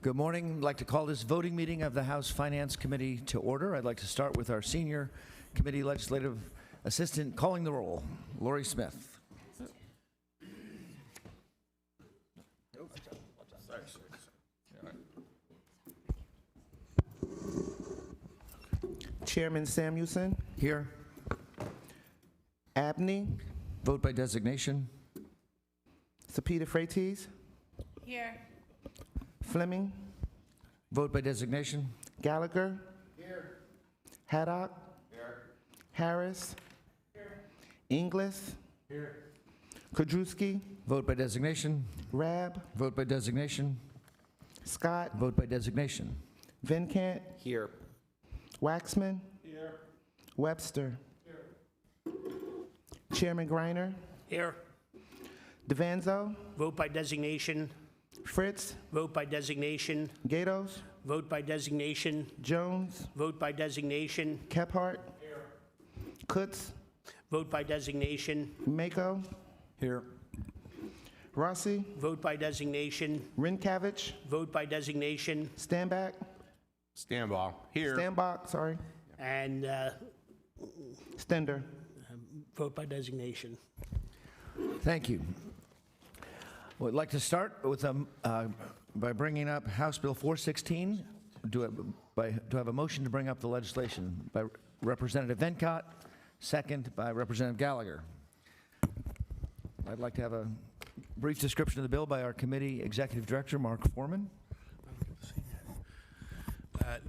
Good morning. I'd like to call this voting meeting of the House Finance Committee to order. I'd like to start with our senior committee legislative assistant calling the roll, Lori Smith. Chairman Samuelson, Here. Abney, Vote by designation. Sapita Freites, Here. Fleming, Vote by designation. Gallagher, here. Haddock, here. Harris, here. Inglis, here. Kudrowski, Vote by designation. Rab, Vote by designation. Scott, Vote by designation. Venkant, Here. Waxman, here. Webster, here. Chairman Griner, Here. DeVanzo, Vote by designation. Fritz, Vote by designation. Gatos, Vote by designation. Jones, Vote by designation. Kephart, Kutz, Vote by designation. Mako, Here. Rossi, Vote by designation. Rinkavich, Vote by designation. Standback, Standball. Here. Standbach, sorry, And Stender. vote by designation. Thank you. Well, I'd like to start with by bringing up House Bill 416. Do I have a motion to bring up the legislation by Representative Venkant, second by Representative Gallagher. I'd like to have a brief description of the bill by our committee executive director, Mark Foreman.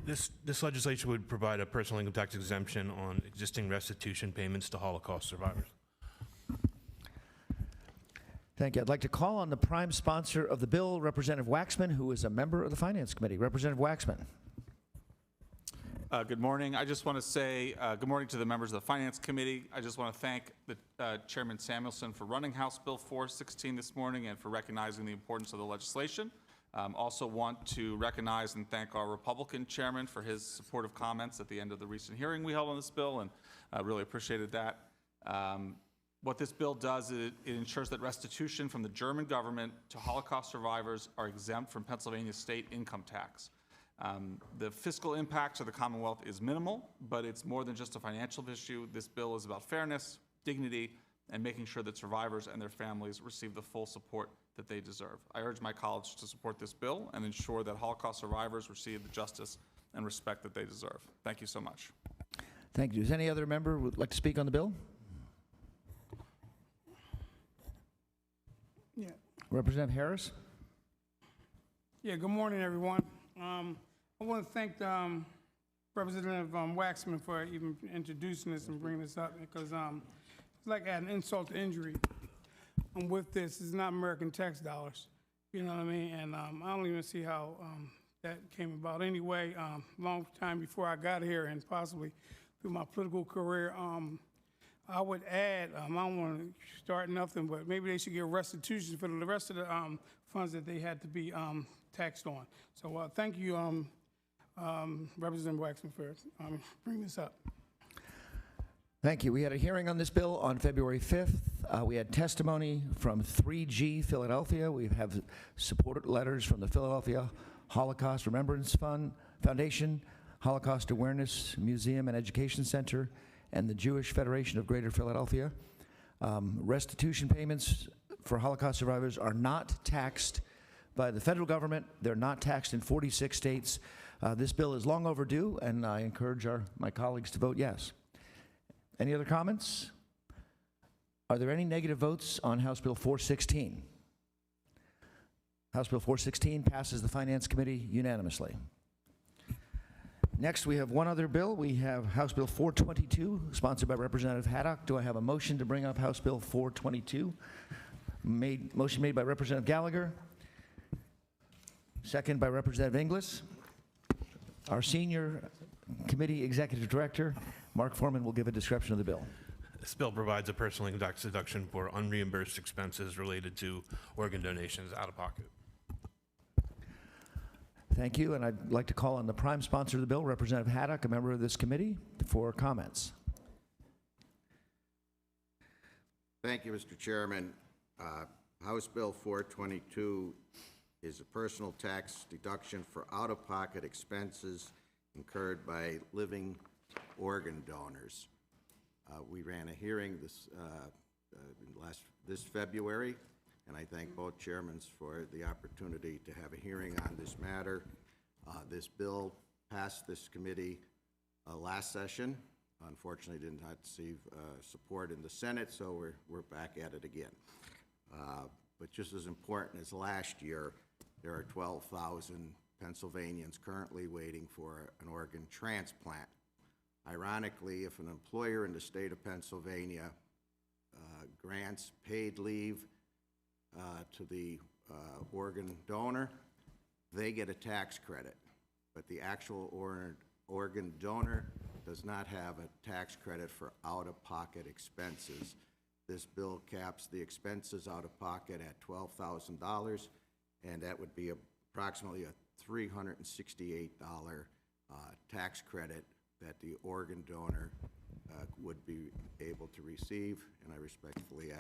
This legislation would provide a personal income tax exemption on existing restitution payments to Holocaust survivors. Thank you. I'd like to call on the prime sponsor of the bill, Representative Waxman, who is a member of the Finance Committee. Representative Waxman. Good morning. I just want to say good morning to the members of the Finance Committee. I just want to thank the Chairman Samuelson for running House Bill 416 this morning and for recognizing the importance of the legislation. Also want to recognize and thank our Republican chairman for his supportive comments at the end of the recent hearing we held on this bill, and really appreciated that. What this bill does is it ensures that restitution from the German government to Holocaust survivors are exempt from Pennsylvania state income tax. The fiscal impact to the Commonwealth is minimal, but it's more than just a financial issue. This bill is about fairness, dignity, and making sure that survivors and their families receive the full support that they deserve. I urge my colleagues to support this bill and ensure that Holocaust survivors receive the justice and respect that they deserve. Thank you so much. Thank you. Does any other member who would like to speak on the bill? Yeah. Representative Harris? Yeah, good morning, everyone. I want to thank Representative Waxman for even introducing this and bringing this up, because it's like adding insult to injury. And with this, it's not American tax dollars. You know what I mean? And I don't even see how that came about anyway. Long time before I got here, and possibly through my political career, I would add, I don't want to start nothing, but maybe they should get restitution for the rest of the funds that they had to be taxed on. So thank you, Representative Waxman, for bringing this up. Thank you. We had a hearing on this bill on February 5th. We had testimony from 3G Philadelphia. We have support letters from the Philadelphia Holocaust Remembrance Foundation, Holocaust Awareness Museum and Education Center, and the Jewish Federation of Greater Philadelphia. Restitution payments for Holocaust survivors are not taxed by the federal government. They're not taxed in 46 states. This bill is long overdue, and I encourage my colleagues to vote yes. Any other comments? Are there any negative votes on House Bill 416? House Bill 416 passes the Finance Committee unanimously. Next, we have one other bill. We have House Bill 422, sponsored by Representative Haddock. Do I have a motion to bring up House Bill 422? Motion made by Representative Gallagher, second by Representative Inglis. Our senior committee executive director, Mark Foreman, will give a description of the bill. This bill provides a personal income tax deduction for unreimbursed expenses related to organ donations out of pocket. Thank you, and I'd like to call on the prime sponsor of the bill, Representative Haddock, a member of this committee, for comments. Thank you, Mr. Chairman. House Bill 422 is a personal tax deduction for out-of-pocket expenses incurred by living organ donors. We ran a hearing this February, and I thank both chairmen for the opportunity to have a hearing on this matter. This bill passed this committee last session. Unfortunately, did not receive support in the Senate, so we're back at it again. But just as important as last year, there are 12,000 Pennsylvanians currently waiting for an organ transplant. Ironically, if an employer in the state of Pennsylvania grants paid leave to the organ donor, they get a tax credit. But the actual organ donor does not have a tax credit for out-of-pocket expenses. This bill caps the expenses out of pocket at $12,000, and that would be approximately a $368 tax credit that the organ donor would be able to receive, and I respectfully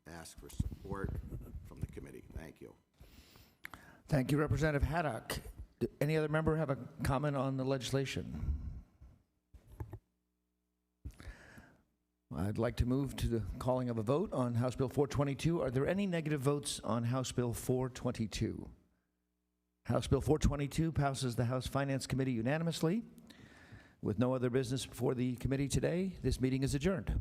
ask for support from the committee. Thank you. Thank you, Representative Haddock. Any other member have a comment on the legislation? I'd like to move to the calling of a vote on House Bill 422. Are there any negative votes on House Bill 422? House Bill 422 passes the House Finance Committee unanimously. With no other business before the committee today, this meeting is adjourned.